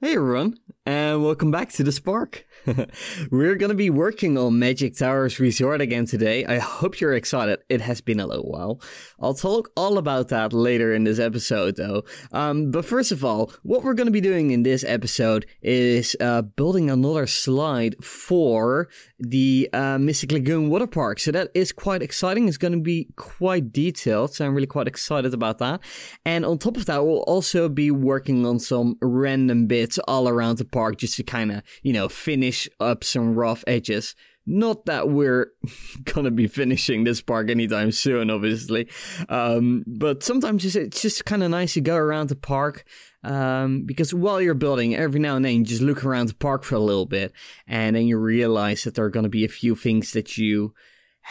Hey everyone, and welcome back to The Spark. We're gonna be working on Magic Towers Resort again today. I hope you're excited. It has been a little while. I'll talk all about that later in this episode though. But first of all, what we're gonna be doing in this episode is building another slide for the Mystic Lagoon water park. So that is quite exciting. It's gonna be quite detailed, so I'm really quite excited about that. And on top of that, we'll also be working on some random bits all around the park just to kind of, finish up some rough edges. Not that we're gonna be finishing this park anytime soon, obviously. But sometimes it's just kind of nice to go around the park. Because while you're building, every now and then you just look around the park for a little bit. And then you realize that there are gonna be a few things that you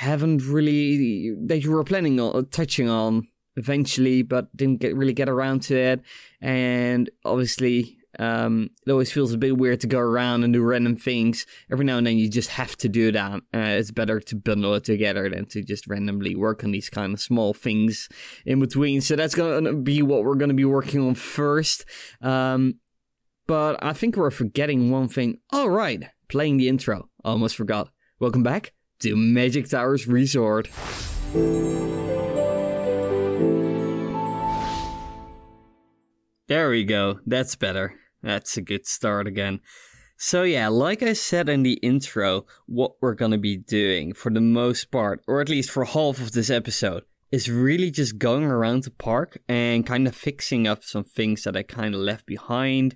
were planning on touching on eventually, but didn't really get around to it. And obviously, it always feels a bit weird to go around and do random things. Every now and then you just have to do that. It's better to bundle it together than to just randomly work on these kind of small things in between. So that's going to be what we're going to be working on first. But I think we're forgetting one thing. All right, playing the intro. Almost forgot. Welcome back to Magic Towers Resort. There we go. That's better. That's a good start again. So yeah, like I said in the intro, what we're gonna be doing for the most part, or at least for half of this episode, is really just going around the park and kind of fixing up some things that I kind of left behind,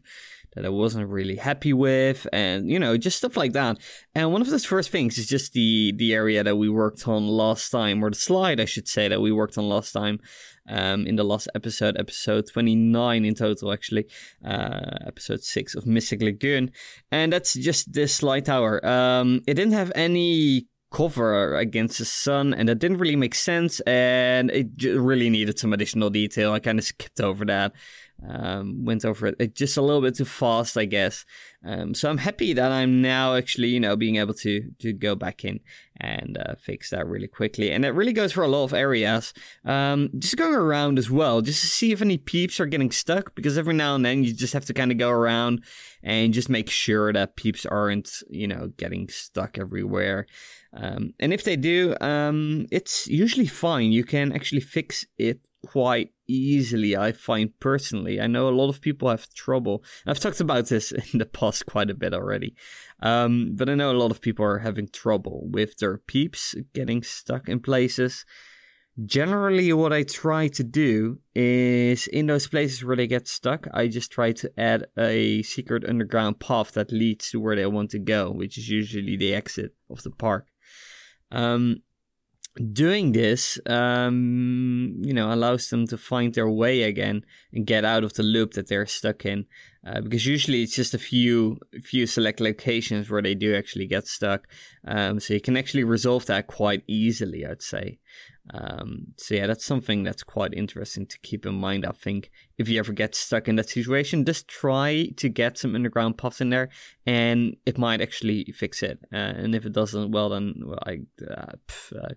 that I wasn't really happy with, and just stuff like that. And one of those first things is just the area that we worked on last time, or the slide I should say that we worked on last time, in the last episode 29 in total actually, episode 6 of Mystic Lagoon. And that's just this slide tower. It didn't have any cover against the sun, and that didn't really make sense, and it really needed some additional detail. I kind of skipped over that. Went over it just a little bit too fast, I guess. So I'm happy that I'm now actually, being able to go back in and fix that really quickly. And it really goes for a lot of areas. Just going around as well, just to see if any peeps are getting stuck, because every now and then you just have to kind of go around and just make sure that peeps aren't, getting stuck everywhere. And if they do, it's usually fine. You can actually fix it quite easily, I find personally. I know a lot of people have trouble. I've talked about this in the past quite a bit already. But I know a lot of people are having trouble with their peeps getting stuck in places. Generally, what I try to do is, in those places where they get stuck, I just try to add a secret underground path that leads to where they want to go, which is usually the exit of the park. Doing this, allows them to find their way again and get out of the loop that they're stuck in. Because usually it's just a few select locations where they do actually get stuck. So you can actually resolve that quite easily, I'd say. So yeah, that's something that's quite interesting to keep in mind. I think if you ever get stuck in that situation, just try to get some underground paths in there, and it might actually fix it. And if it doesn't, well then,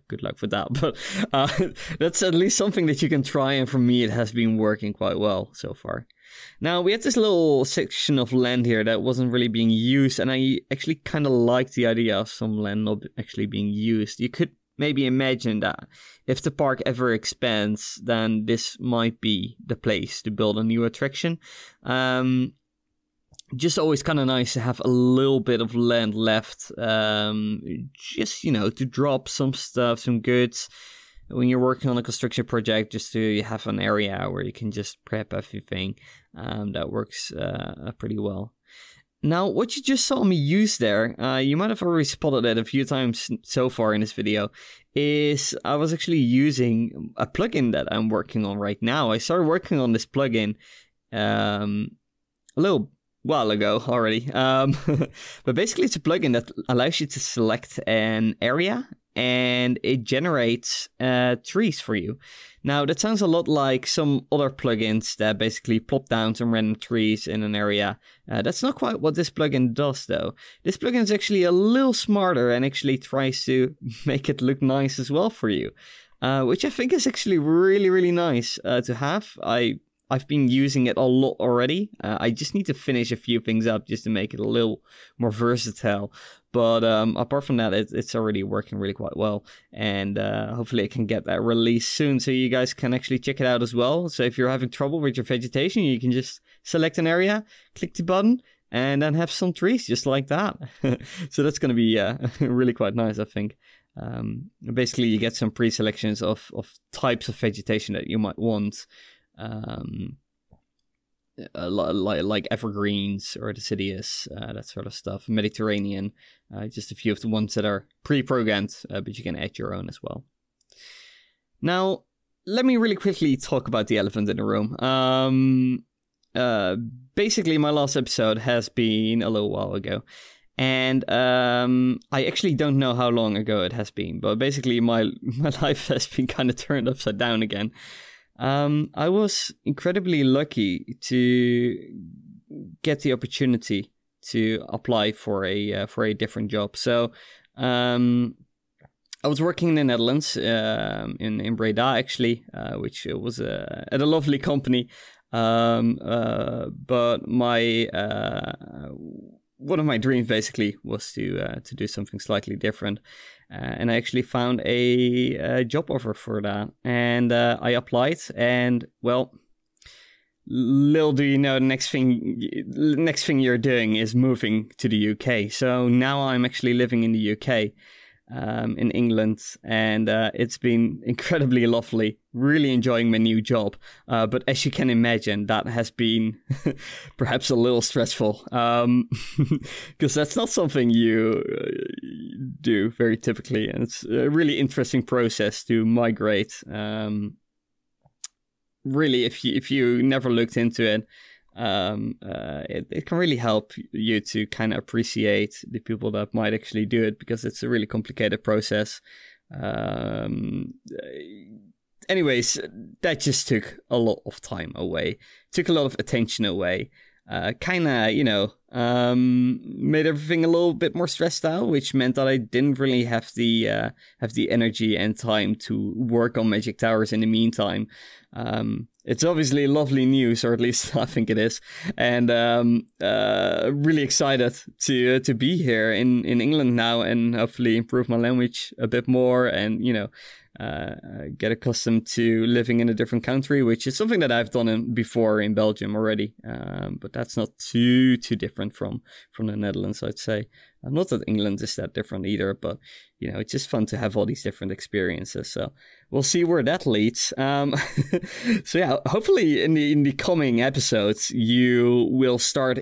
good luck with that. But that's at least something that you can try, and for me it has been working quite well so far. Now, we had this little section of land here that wasn't really being used, and I actually kind of like the idea of some land not actually being used. You could maybe imagine that if the park ever expands, then this might be the place to build a new attraction. Just always kind of nice to have a little bit of land left, just, to drop some stuff, some goods. When you're working on a construction project, just to have an area where you can just prep everything, that works pretty well. Now, what you just saw me use there, you might have already spotted it a few times so far in this video, is I was actually using a plugin that I'm working on right now. I started working on this plugin a little while ago already. But basically it's a plugin that allows you to select an area and it generates trees for you. Now, that sounds a lot like some other plugins that basically plop down some random trees in an area. That's not quite what this plugin does, though. This plugin is actually a little smarter and actually tries to make it look nice as well for you, which I think is actually really, really nice to have. I I've been using it a lot already. I just need to finish a few things up just to make it a little more versatile. But apart from that, it's already working really quite well. And hopefully I can get that released soon so you guys can actually check it out as well. So if you're having trouble with your vegetation, you can just select an area, click the button, and then have some trees just like that. So that's going to be really quite nice, I think. Basically, you get some pre-selections of types of vegetation that you might want. Like evergreens or deciduous, that sort of stuff. Mediterranean, just a few of the ones that are pre-programmed, but you can add your own as well. Now, let me really quickly talk about the elephant in the room. Basically, my last episode has been a little while ago. And I actually don't know how long ago it has been, but basically my life has been kind of turned upside down again. I was incredibly lucky to get the opportunity to apply for a different job. So I was working in the Netherlands, in Breda actually, which was at a lovely company. But one of my dreams basically was to do something slightly different. And I actually found a job offer for that. And I applied, and well, little do you know, the next thing you're doing is moving to the UK. So now I'm actually living in the UK, in England, and it's been incredibly lovely. Really enjoying my new job. But as you can imagine, that has been perhaps a little stressful, because that's not something you do very typically. And it's a really interesting process to migrate. Really, if you never looked into it, it can really help you to kind of appreciate the people that might actually do it, because it's a really complicated process. Anyways, that just took a lot of time away, took a lot of attention away, kind of, made everything a little bit more stressed out, which meant that I didn't really have the energy and time to work on Magic Towers in the meantime. It's obviously lovely news, or at least I think it is, and really excited to be here in England now, and hopefully improve my language a bit more, and get accustomed to living in a different country, which is something that I've done before in Belgium already, but that's not too different from the Netherlands, I'd say. Not that England is that different either, but it's just fun to have all these different experiences. So we'll see where that leads. So yeah, hopefully in the coming episodes you will start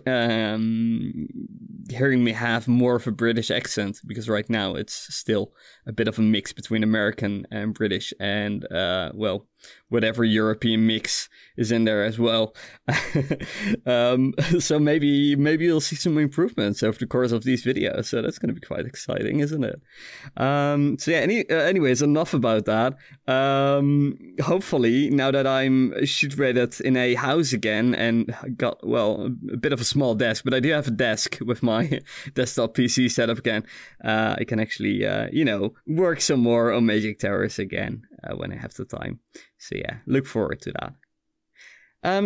hearing me have more of a British accent, because right now it's still a bit of a mix between American and British, and well, whatever European mix is in there as well. So maybe you'll see some improvements over the course of these videos. So that's going to be quite exciting, isn't it? So yeah, anyways, enough about that. Hopefully, now that I'm situated in a house again and got, well, a bit of a small desk, but I do have a desk with my desktop PC set up again, I can actually, work some more on Magic Towers again when I have the time. So yeah, look forward to that.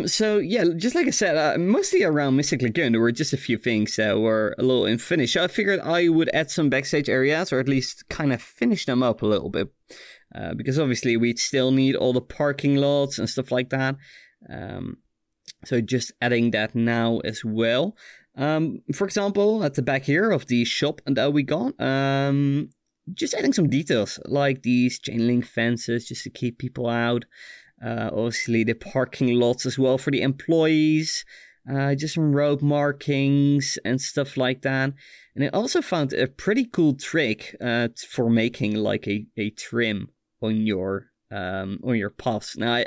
So yeah, just like I said, mostly around Mystic Lagoon, there were just a few things that were a little unfinished. So I figured I would add some backstage areas, or at least kind of finish them up a little bit. Because obviously we'd still need all the parking lots and stuff like that. So just adding that now as well. For example, at the back here of the shop that we got, just adding some details like these chain link fences just to keep people out. Obviously the parking lots as well for the employees, just some road markings and stuff like that. And I also found a pretty cool trick for making like a trim on your paths. Now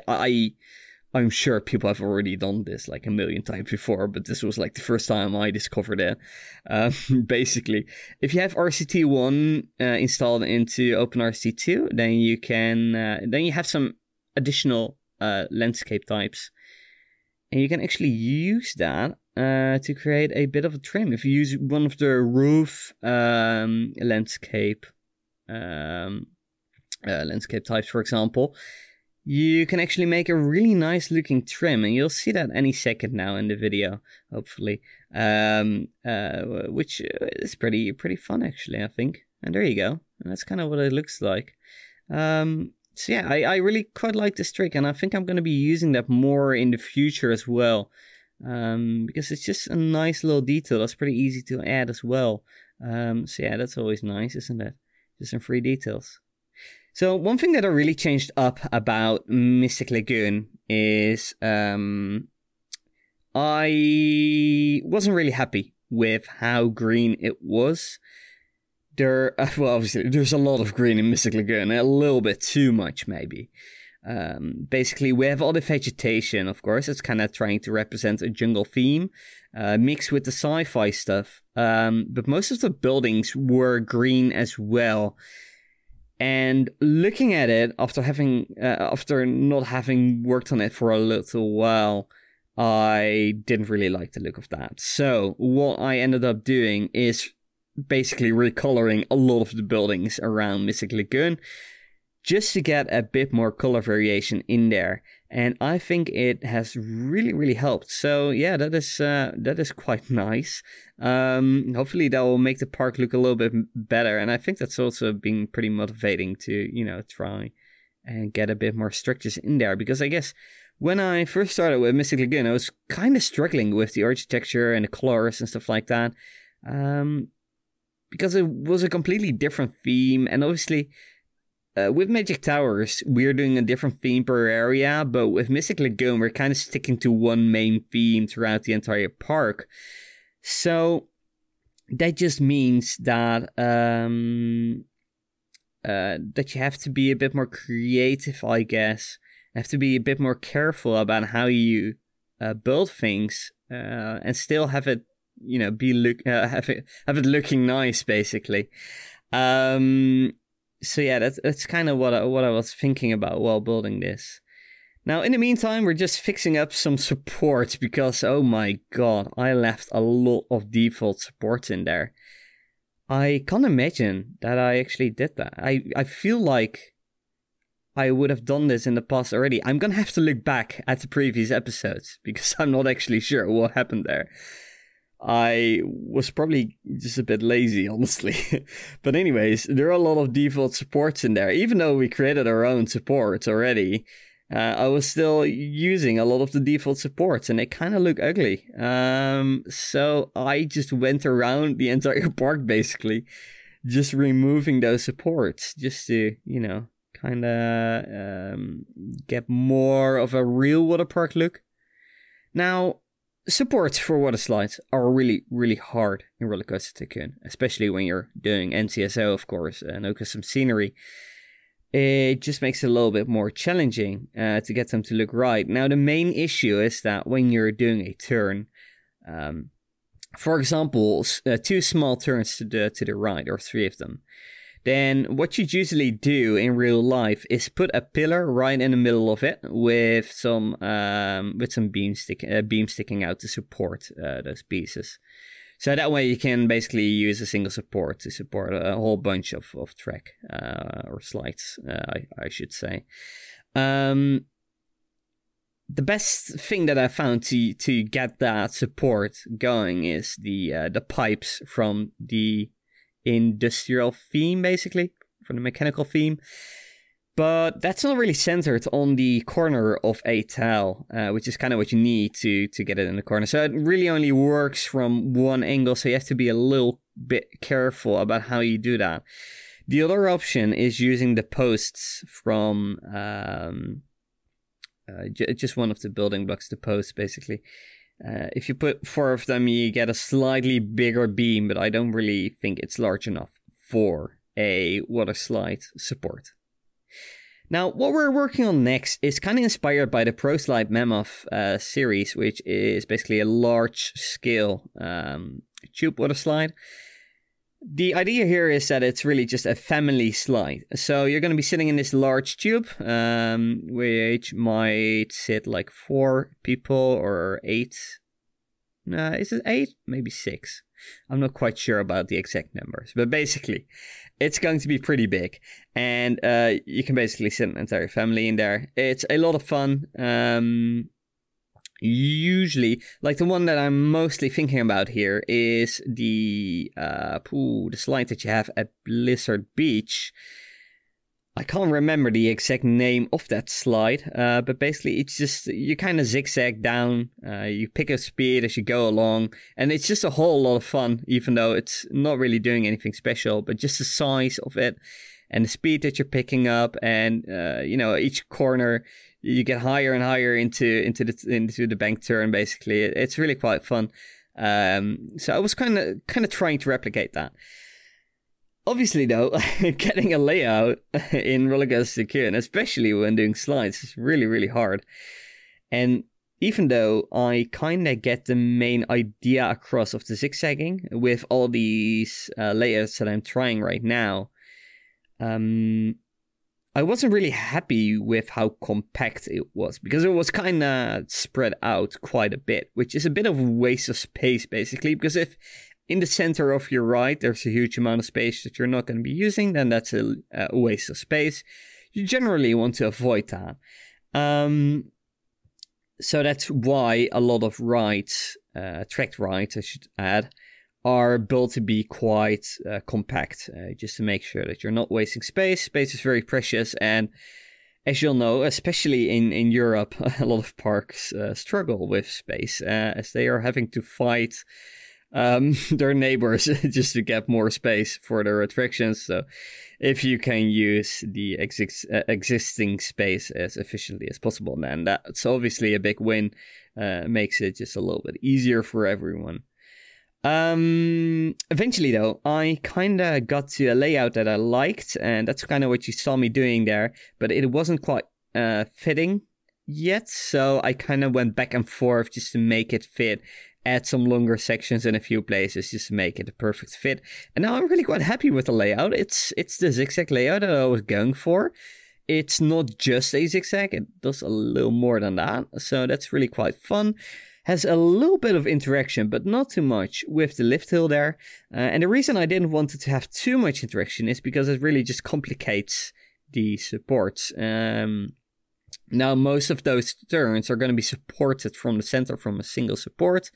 I'm sure people have already done this like a million times before, but this was like the first time I discovered it. Basically, if you have RCT1 installed into OpenRCT2, then you can then you have some additional landscape types, and you can actually use that to create a bit of a trim. If you use one of the roof landscape types, for example, you can actually make a really nice looking trim, and you'll see that any second now in the video, hopefully, which is pretty fun actually, I think. And there you go, and that's kind of what it looks like. So yeah, I really quite like this trick, and I think I'm going to be using that more in the future as well, because it's just a nice little detail that's pretty easy to add as well. So yeah, that's always nice, isn't it? Just some free details. So one thing that I really changed up about Mystic Lagoon is I wasn't really happy with how green it was. Well, obviously, there's a lot of green in Mystic Lagoon, a little bit too much, maybe. Basically, we have all the vegetation, of course. It's kind of trying to represent a jungle theme, mixed with the sci-fi stuff. But most of the buildings were green as well. And looking at it, after not having worked on it for a little while, I didn't really like the look of that. So what I ended up doing is basically recoloring a lot of the buildings around Mystic Lagoon, just to get a bit more color variation in there. And I think it has really helped. So yeah, that is quite nice. Hopefully that will make the park look a little bit better. And I think that's also been pretty motivating to, try and get a bit more structures in there. Because I guess when I first started with Mystic Lagoon, I was kind of struggling with the architecture and the colors and stuff like that. Because it was a completely different theme. And obviously, with Magic Towers, we're doing a different theme per area, but with Mystic Lagoon, we're kind of sticking to one main theme throughout the entire park. So that just means that that you have to be a bit more creative, I guess. You have to be a bit more careful about how you build things and still have it, have it looking nice, basically. So yeah, that's kind of what I was thinking about while building this. Now, in the meantime, we're just fixing up some support because, oh my god, I left a lot of default supports in there. I can't imagine that I actually did that. I feel like I would have done this in the past already. I'm gonna have to look back at the previous episodes because I'm not actually sure what happened there. I was probably just a bit lazy, honestly. But anyways, there are a lot of default supports in there. Even though we created our own supports already, I was still using a lot of the default supports, and they kind of look ugly. So I just went around the entire park, basically, just removing those supports, just to, kind of get more of a real water park look. Now, supports for water slides are really hard in Rollercoaster Tycoon, especially when you're doing NCSO, of course, no custom scenery. It just makes it a little bit more challenging to get them to look right. Now, the main issue is that when you're doing a turn, for example, 2 small turns to the right, or 3 of them, then what you'd usually do in real life is put a pillar right in the middle of it with some beam sticking out to support those pieces. So that way you can basically use a single support to support a whole bunch of track or slides, I should say. The best thing that I found to get that support going is the pipes from the industrial theme, basically, from the mechanical theme. But that's not really centered on the corner of a tile, which is kind of what you need to get it in the corner. So it really only works from one angle, so you have to be a little bit careful about how you do that. The other option is using the posts from just one of the building blocks, the posts, basically. If you put 4 of them, you get a slightly bigger beam, but I don't really think it's large enough for a water slide support. Now, what we're working on next is kind of inspired by the Pro Slide Mammoth series, which is basically a large-scale tube water slide. The idea here is that it's really just a family slide. So you're going to be sitting in this large tube, which might sit like 4 people or 8 Is it 8? Maybe 6. I'm not quite sure about the exact numbers. But basically, it's going to be pretty big. And you can basically sit an entire family in there. It's a lot of fun. Usually, like the one that I'm mostly thinking about here is the slide that you have at Blizzard Beach. I can't remember the exact name of that slide, but basically it's just, you kind of zigzag down, you pick up speed as you go along, and it's just a whole lot of fun, even though it's not really doing anything special, but just the size of it and the speed that you're picking up, and each corner you get higher and higher into the bank turn. Basically, it's really quite fun. So I was kind of trying to replicate that. Obviously, though, getting a layout in Rollercoaster Tycoon, especially when doing slides, is really, really hard. And even though I kind of get the main idea across of the zigzagging with all these layouts that I'm trying right now, I wasn't really happy with how compact it was, because it was kind of spread out quite a bit, which is a bit of a waste of space, basically, because if in the center of your ride there's a huge amount of space that you're not going to be using, then that's a waste of space. You generally want to avoid that. So that's why a lot of rides, tracked rides I should add, are built to be quite compact, just to make sure that you're not wasting space. Space is very precious, and as you'll know, especially in Europe, a lot of parks struggle with space, as they are having to fight their neighbors just to get more space for their attractions. So if you can use the existing space as efficiently as possible, then that's obviously a big win. Makes it just a little bit easier for everyone. Eventually, though, I kind of got to a layout that I liked, and that's kind of what you saw me doing there, but it wasn't quite fitting yet, so I kind of went back and forth just to make it fit. Add some longer sections in a few places just to make it a perfect fit. And now I'm really quite happy with the layout. It's the zigzag layout that I was going for. It's not just a zigzag, it does a little more than that. So that's really quite fun. Has a little bit of interaction, but not too much with the lift hill there. And the reason I didn't want it to have too much interaction is because it really just complicates the supports. Now, most of those turns are going to be supported from the center from a single support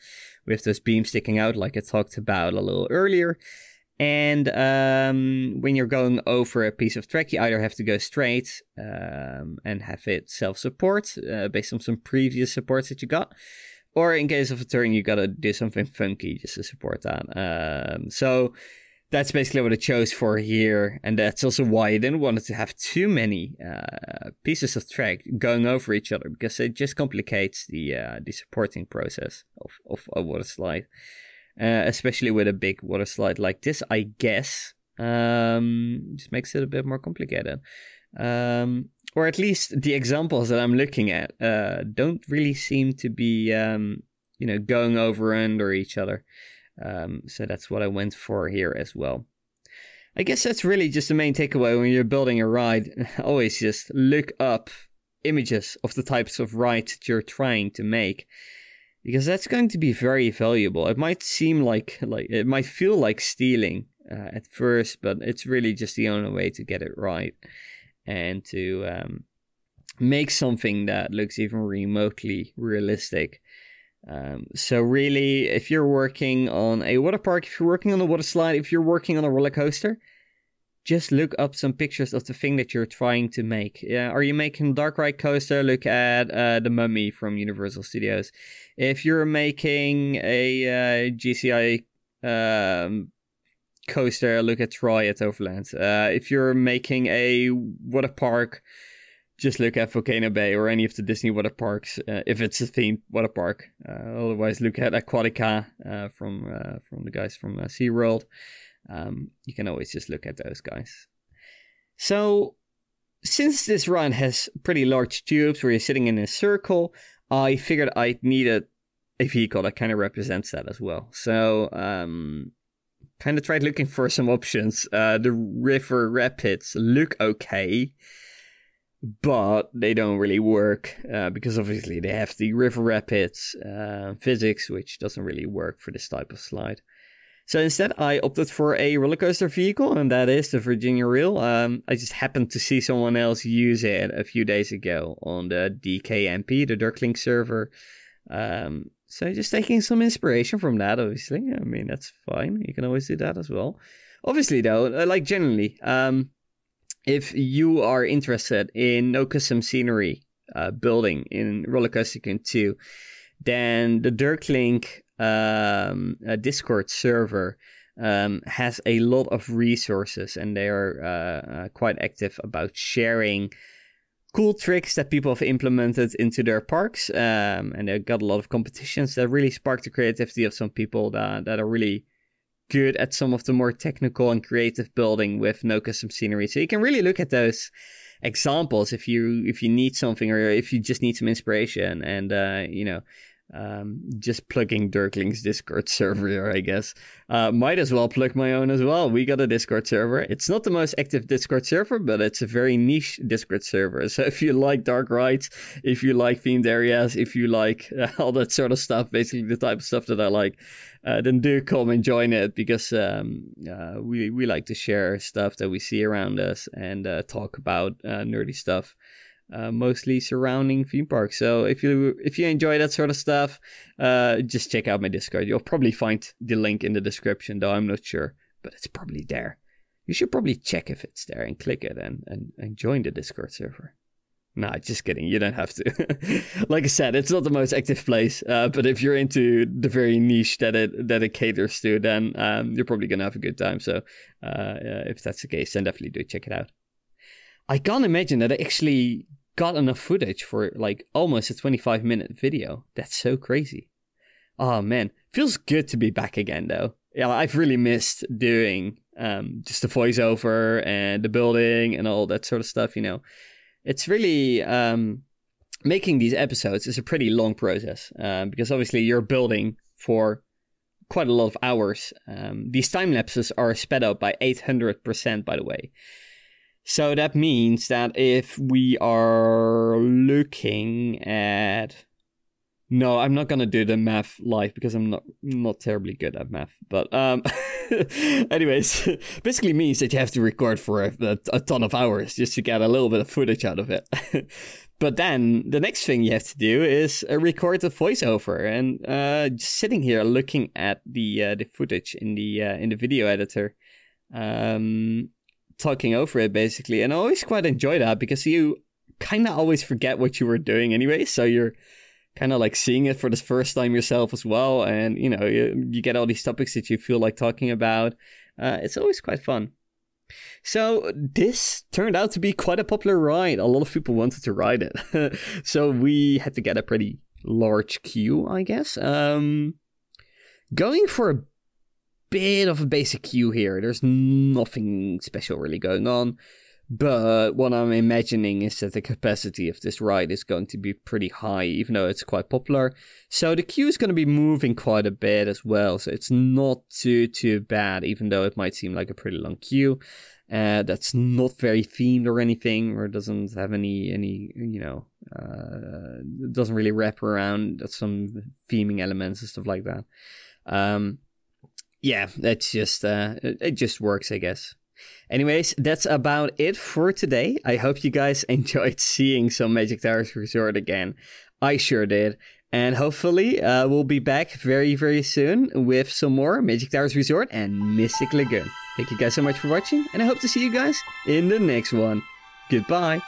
with those beams sticking out like I talked about a little earlier. And when you're going over a piece of track, you either have to go straight and have it self-support based on some previous supports that you got. Or in case of a turn, you got to do something funky just to support that. So that's basically what I chose for here, and that's also why I didn't want it to have too many pieces of track going over each other, because it just complicates the supporting process of a water slide, especially with a big water slide like this. I guess just makes it a bit more complicated, or at least the examples that I'm looking at don't really seem to be going over and under each other. So that's what I went for here as well. I guess that's really just the main takeaway when you're building a ride. Always just look up images of the types of rides that you're trying to make, because that's going to be very valuable. It might seem like it might feel like stealing at first, but it's really just the only way to get it right and to make something that looks even remotely realistic. So really, if you're working on a water park, if you're working on a water slide, if you're working on a roller coaster, just look up some pictures of the thing that you're trying to make. Yeah, are you making a dark ride coaster? Look at the Mummy from Universal Studios. If you're making a GCI coaster, look at Troy at Overland. If you're making a water park, just look at Volcano Bay or any of the Disney water parks, if it's a themed water park. Otherwise, look at Aquatica from the guys from SeaWorld. You can always just look at those guys. So, since this ride has pretty large tubes where you're sitting in a circle, I figured I needed a vehicle that kind of represents that as well. So, kind of tried looking for some options. The river rapids look okay. but they don't really work because obviously they have the river rapids physics, which doesn't really work for this type of slide. So instead, I opted for a roller coaster vehicle, and that is the Virginia Reel. I just happened to see someone else use it a few days ago on the DKMP, the Dirklink server. So just taking some inspiration from that, obviously. I mean, that's fine. You can always do that as well. Obviously, though, like generally, if you are interested in no custom scenery building in Rollercoaster Tycoon 2, then the Dirklink Discord server has a lot of resources, and they are quite active about sharing cool tricks that people have implemented into their parks, and they've got a lot of competitions that really spark the creativity of some people that are really good at some of the more technical and creative building with no custom scenery. So you can really look at those examples if you need something, or if you just need some inspiration, and just plugging Dirklink's Discord server here, I guess. Might as well plug my own as well. We got a Discord server. It's not the most active Discord server, but it's a very niche Discord server. So if you like dark rides, if you like themed areas, if you like all that sort of stuff, basically the type of stuff that I like, then do come and join it, because we like to share stuff that we see around us and talk about nerdy stuff. Mostly surrounding theme parks. So if you enjoy that sort of stuff, just check out my Discord. You'll probably find the link in the description, though I'm not sure, but it's probably there. You should probably check if it's there and click it and join the Discord server. Nah, just kidding. You don't have to. Like I said, it's not the most active place, but if you're into the very niche that it caters to, then you're probably gonna have a good time. So if that's the case, then definitely do check it out. I can't imagine that I actually got enough footage for like almost a 25-minute video. That's so crazy. Oh man, feels good to be back again though. Yeah, I've really missed doing just the voiceover and the building and all that sort of stuff, you know. It's really making these episodes is a pretty long process because obviously you're building for quite a lot of hours. These time lapses are sped up by 800%, by the way. So that means that if we are looking at... No, I'm not going to do the math live because I'm not terribly good at math. But anyways, basically means that you have to record for a ton of hours just to get a little bit of footage out of it. But then the next thing you have to do is record the voiceover. And just sitting here looking at the footage in the video editor, talking over it basically. And I always quite enjoy that because you kind of always forget what you were doing anyway. So you're kind of like seeing it for the first time yourself as well. And, you know, you get all these topics that you feel like talking about. It's always quite fun. So this turned out to be quite a popular ride. A lot of people wanted to ride it. So we had to get a pretty large queue, I guess. Going for a bit of a basic queue here. There's nothing special really going on. But what I'm imagining is that the capacity of this ride is going to be pretty high, even though it's quite popular. So the queue is going to be moving quite a bit as well. So it's not too bad, even though it might seem like a pretty long queue. That's not very themed or anything, or doesn't have any you know, doesn't really wrap around some theming elements and stuff like that. Yeah, that's just, it just works, I guess. Anyways, that's about it for today. I hope you guys enjoyed seeing some Magic Towers Resort again. I sure did. And hopefully we'll be back very, very soon with some more Magic Towers Resort and Mystic Lagoon. Thank you guys so much for watching, and I hope to see you guys in the next one. Goodbye.